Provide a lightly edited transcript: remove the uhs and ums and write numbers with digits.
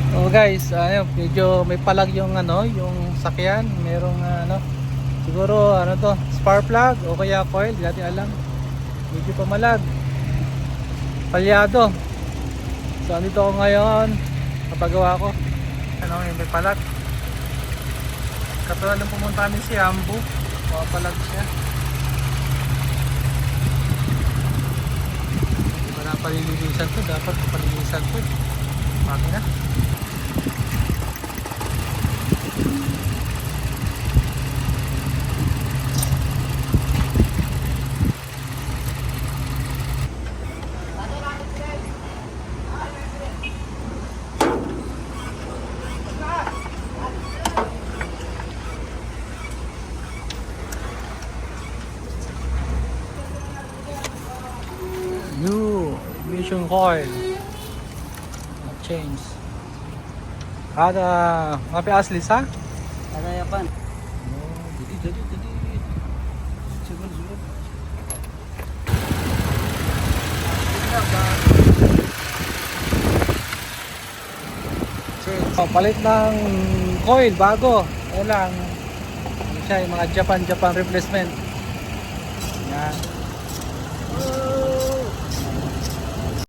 Oh guys, ayun, medyo may palag yung yung sakyan, merong siguro to, spark plug o kaya coil, di natin alam. Medyo pamalag, palyado. So andito ako ngayon, kapagawa ko. Yung may palag. Katulad nung pumunta kami si Ambu, palag siya. Hindi ba na palilinisan to? Dapat palilinisan to. Maki na. New ignition coil change. Ada ngapi asli sa? Ada Yapan. Oh, jadi. Siguro. So, palit ng coil bago. Ayan lang. Ano siya, yung mga Japan replacement. Yan.